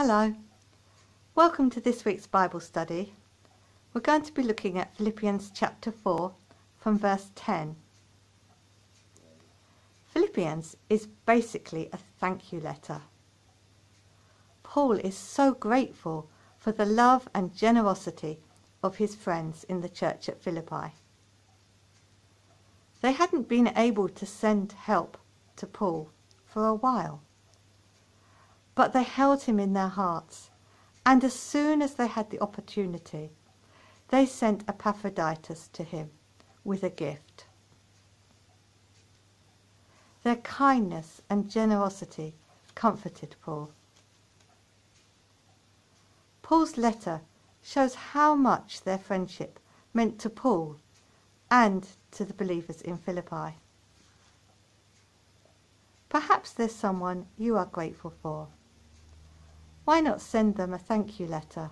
Hello, welcome to this week's Bible study. We're going to be looking at Philippians chapter 4 from verse 10. Philippians is basically a thank you letter. Paul is so grateful for the love and generosity of his friends in the church at Philippi. They hadn't been able to send help to Paul for a while, but they held him in their hearts, and as soon as they had the opportunity, they sent Epaphroditus to him with a gift. Their kindness and generosity comforted Paul. Paul's letter shows how much their friendship meant to Paul and to the believers in Philippi. Perhaps there's someone you are grateful for. Why not send them a thank you letter,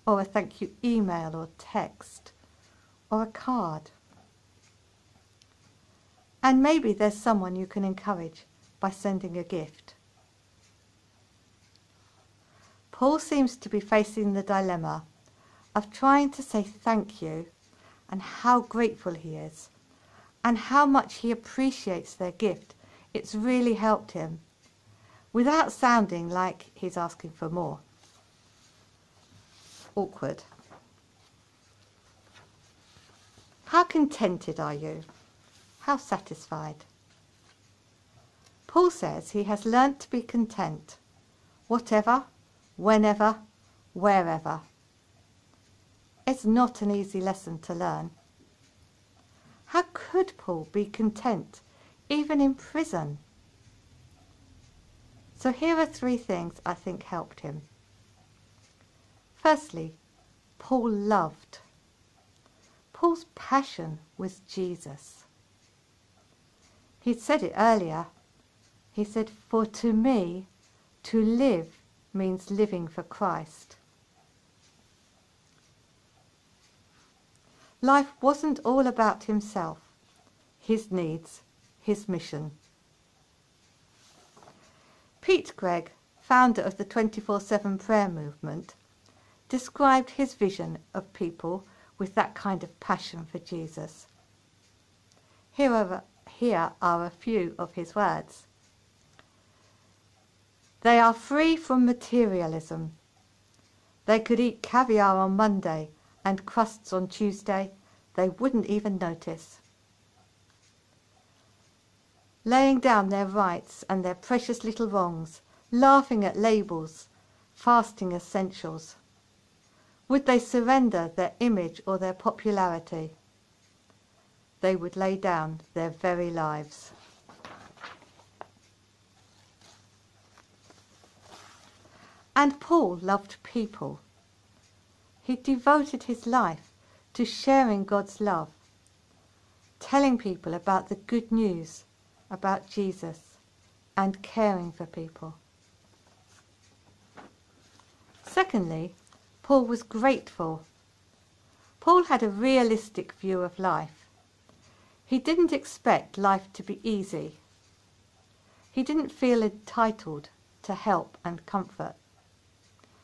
or a thank you email or text, or a card? And maybe there's someone you can encourage by sending a gift. Paul seems to be facing the dilemma of trying to say thank you and how grateful he is, and how much he appreciates their gift. It's really helped him, without sounding like he's asking for more. Awkward. How contented are you? How satisfied? Paul says he has learnt to be content, whatever, whenever, wherever. It's not an easy lesson to learn. How could Paul be content, even in prison? So here are 3 things I think helped him. Firstly, Paul loved. Paul's passion was Jesus. He'd said it earlier. He said, "For to me, to live means living for Christ." Life wasn't all about himself, his needs, his mission. Pete Greig, founder of the 24/7 prayer movement, described his vision of people with that kind of passion for Jesus. Here are a few of his words. They are free from materialism. They could eat caviar on Monday and crusts on Tuesday. They wouldn't even notice. Laying down their rights and their precious little wrongs, laughing at labels, fasting essentials. Would they surrender their image or their popularity? They would lay down their very lives. And Paul loved people. He devoted his life to sharing God's love, telling people about the good news about Jesus, and caring for people. Secondly, Paul was grateful. Paul had a realistic view of life. He didn't expect life to be easy. He didn't feel entitled to help and comfort.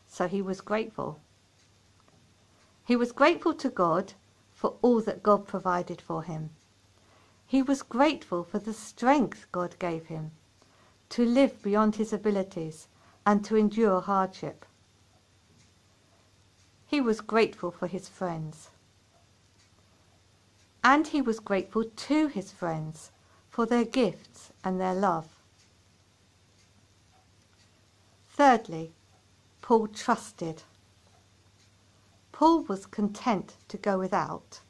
So he was grateful. He was grateful to God for all that God provided for him. He was grateful for the strength God gave him to live beyond his abilities and to endure hardship. He was grateful for his friends. And he was grateful to his friends for their gifts and their love. Thirdly, Paul trusted. Paul was content to go without.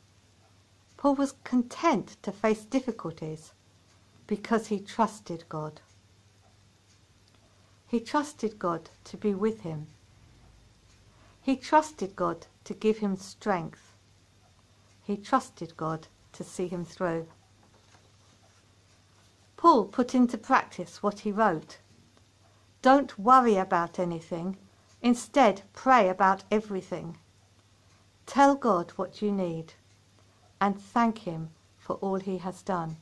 Paul was content to face difficulties because he trusted God. He trusted God to be with him. He trusted God to give him strength. He trusted God to see him through. Paul put into practice what he wrote. Don't worry about anything. Instead, pray about everything. Tell God what you need and thank him for all he has done.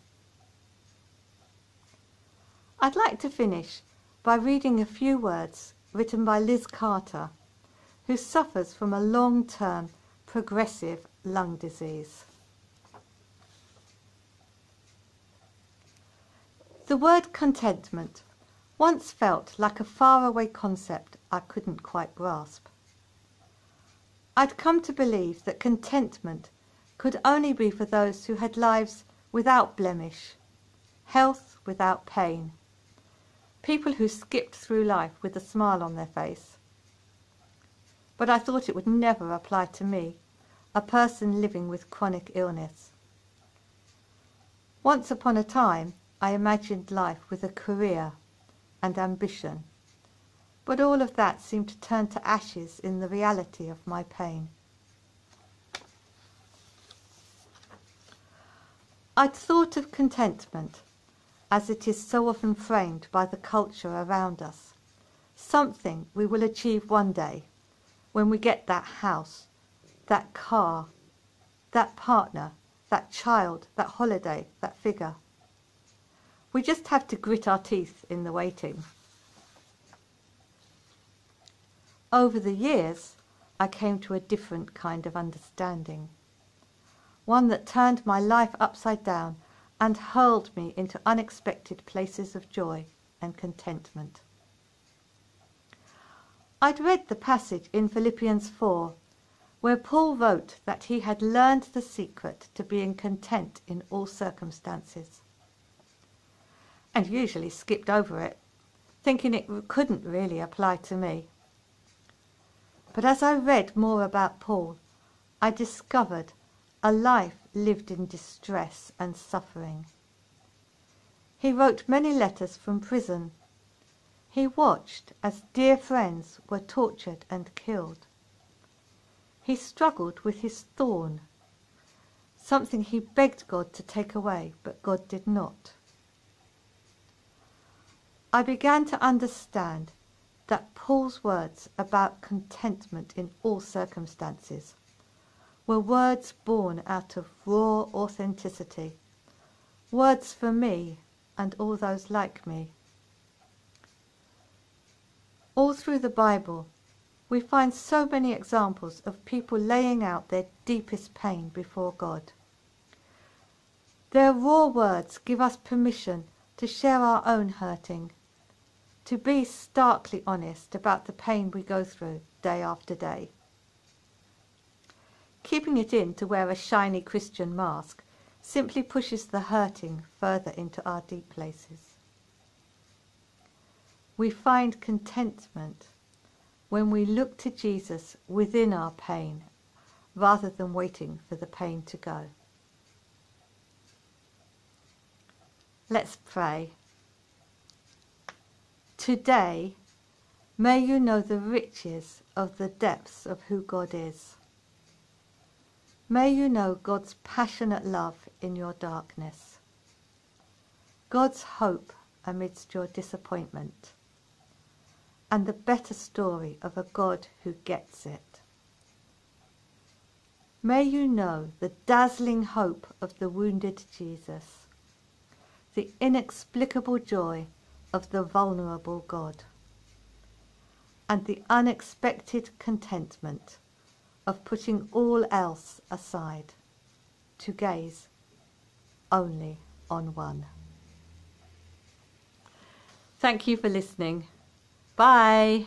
I'd like to finish by reading a few words written by Liz Carter, who suffers from a long-term progressive lung disease. The word contentment once felt like a faraway concept I couldn't quite grasp. I'd come to believe that contentment could only be for those who had lives without blemish, health without pain, people who skipped through life with a smile on their face. But I thought it would never apply to me, a person living with chronic illness. Once upon a time, I imagined life with a career and ambition, but all of that seemed to turn to ashes in the reality of my pain. I'd thought of contentment as it is so often framed by the culture around us, something we will achieve one day when we get that house, that car, that partner, that child, that holiday, that figure. We just have to grit our teeth in the waiting. Over the years, I came to a different kind of understanding, one that turned my life upside down and hurled me into unexpected places of joy and contentment. I'd read the passage in Philippians 4 where Paul wrote that he had learned the secret to being content in all circumstances, and usually skipped over it, thinking it couldn't really apply to me. But as I read more about Paul, I discovered a life lived in distress and suffering. He wrote many letters from prison. He watched as dear friends were tortured and killed. He struggled with his thorn, something he begged God to take away, but God did not. I began to understand that Paul's words about contentment in all circumstances were words born out of raw authenticity, words for me and all those like me. All through the Bible, we find so many examples of people laying out their deepest pain before God. Their raw words give us permission to share our own hurting, to be starkly honest about the pain we go through day after day. Keeping it in to wear a shiny Christian mask simply pushes the hurting further into our deep places. We find contentment when we look to Jesus within our pain rather than waiting for the pain to go. Let's pray. Today, may you know the riches of the depths of who God is. May you know God's passionate love in your darkness, God's hope amidst your disappointment, and the better story of a God who gets it. May you know the dazzling hope of the wounded Jesus, the inexplicable joy of the vulnerable God, and the unexpected contentment of putting all else aside to gaze only on one. Thank you for listening. Bye.